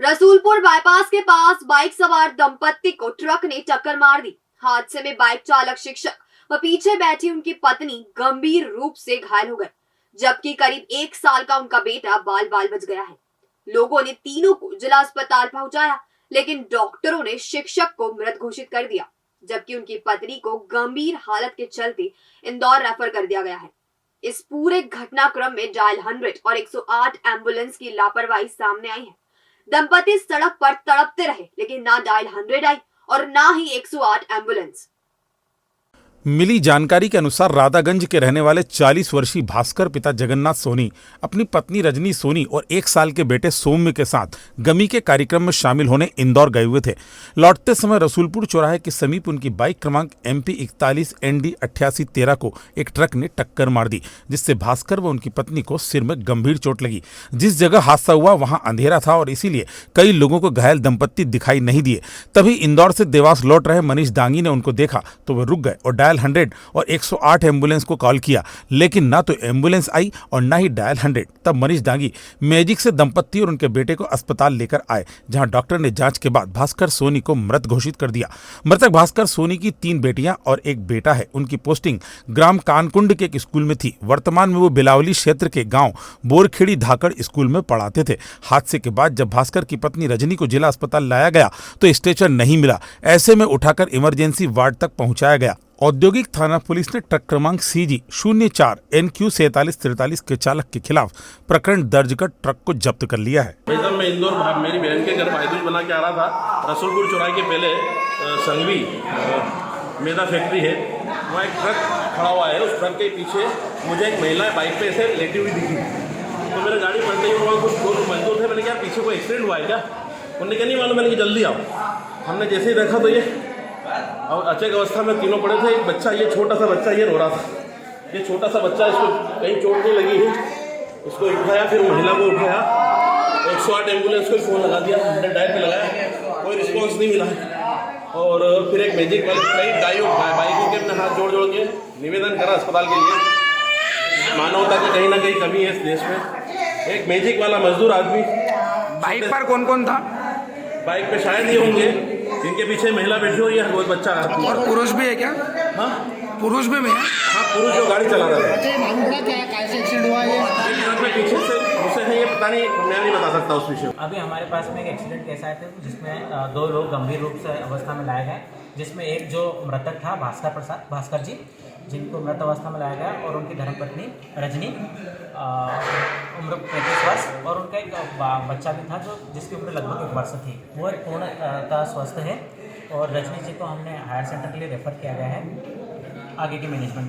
Rasulpur bypass के पास bike सवार दंपत्ति को ट्रक ने टक्कर मार दी। हादसे में बाइक चालक शिक्षक व पीछे बैठी उनकी पत्नी गंभीर रूप से घायल हो गए, जबकि करीब 1 साल का उनका बेटा बाल बाल बच गया है। लोगों ने तीनों को जिला अस्पताल पहुंचाया, लेकिन डॉक्टरों ने शिक्षक को मृत घोषित कर दिया, जबकि उनकी पत्नी को गंभीर हालत के चलते इंदौर रेफर कर दिया गया है। इस पूरे घटनाक्रम में डायल 100 और 108 एम्बुलेंस की लापरवाही सामने आई है। दंपति सड़क पर तड़पते रहे, लेकिन ना डायल 100 आई और ना ही 108 एम्बुलेंस। मिली जानकारी के अनुसार राधागंज के रहने वाले 40 वर्षीय भास्कर पिता जगन्नाथ सोनी अपनी पत्नी रजनी सोनी और 1 साल के बेटे सौम्य के साथ गमी के कार्यक्रम में शामिल होने इंदौर गए हुए थे। लौटते समय रसूलपुर चौराहे के समीप उनकी बाइक क्रमांक MP 41 ND 8813 को एक ट्रक ने टक्कर मार दी, जिससे भास्कर व उनकी पत्नी को सिर में गंभीर चोट लगी। जिस जगह हादसा हुआ वहां अंधेरा था और इसीलिए कई लोगों को घायल दंपत्ति दिखाई नहीं दिए। तभी इंदौर से देवास लौट रहे मनीष दांगी ने उनको देखा तो वह रुक गए और डायल 100 और 108 एम्बुलेंस को कॉल किया, लेकिन ना तो एम्बुलेंस आई और ना ही डायल 100। तब मनीष दांगी मैजिक से दंपत्ति और उनके बेटे को अस्पताल लेकर आए, जहां डॉक्टर ने जांच के बाद भास्कर सोनी को मृत घोषित कर दिया। मृतक भास्कर सोनी की 3 बेटियां और 1 बेटा है। उनकी पोस्टिंग ग्राम कानकुंड के एक स्कूल में थी। वर्तमान में वो बिलावली क्षेत्र के गांव बोरखेड़ी धाकड़ स्कूल में पढ़ाते थे। हादसे के बाद जब भास्कर की पत्नी रजनी को जिला अस्पताल लाया गया तो स्ट्रेचर नहीं मिला। ऐसे में उठाकर इमरजेंसी वार्ड तक पहुंचाया गया। औद्योगिक थाना पुलिस ने ट्रक क्रमांक CG 04 NQ 4743 के चालक के खिलाफ प्रकरण दर्ज कर ट्रक को जब्त कर लिया है। मैं इंदौर मेरी बहन के घर भाईदूज बना के आ रहा था। रसूलपुर चौराहे के पहले संघवी मैदा फैक्ट्री है, वहाँ एक ट्रक खड़ा हुआ है। उस ट्रक के पीछे मुझे एक महिला बाइक पे ऐसे लेटी हुई दिखी, तो मेरी गाड़ी पलटी और वहाँ कुछ 2 मजदूर थे। मैंने कहा पीछे कोई एक्सीडेंट हुआ है क्या? उन्होंने कहा नहीं मालूम। मैंने कहा जल्दी आओ। हमने जैसे ही देखा तो ये और अचेत अवस्था में तीनों पड़े थे। एक बच्चा, ये छोटा सा बच्चा ये रो रहा था। ये छोटा सा बच्चा, इसको कहीं चोट नहीं लगी है। उसको उठाया, फिर महिला को उठाया, 108 एम्बुलेंस को फ़ोन लगा दिया, 100 डायल पे लगाया, कोई रिस्पॉन्स नहीं मिला। और फिर एक मैजिक वाले कई बाइकों के अपने हाथ जोड़ के निवेदन करा अस्पताल के लिए। मानवता की कहीं ना कहीं कमी है इस देश में। एक मैजिक वाला मजदूर आदमी, बाइक पर कौन कौन था? बाइक पे शायद ये होंगे, इनके पीछे महिला बैठी हुई है, कोई बच्चा। और पुरुष भी है क्या? हाँ, पुरुष भी है। हाँ, पुरुष जो गाड़ी चला रहा है। मालूम पड़ा क्या कैसे एक्सीडेंट हुआ ये? पीछे से मुझसे है, ये पता नहीं, मैं नहीं बता सकता उस विषय। अभी हमारे पास में एक एक्सीडेंट केस आए थे, जिसमें 2 लोग गंभीर रूप से अवस्था में लाए गए, जिसमें एक जो मृतक था भास्कर जी, जिनको मृत अवस्था में लाया गया, और उनकी धर्मपत्नी रजनी उम्र 35 वर्ष, और उनका एक बच्चा भी था जिसकी उम्र लगभग 1 वर्ष थी। वो पूर्णतः स्वस्थ है और रजनी जी को हमने हायर सेंटर के लिए रेफर किया गया है आगे की मैनेजमेंट।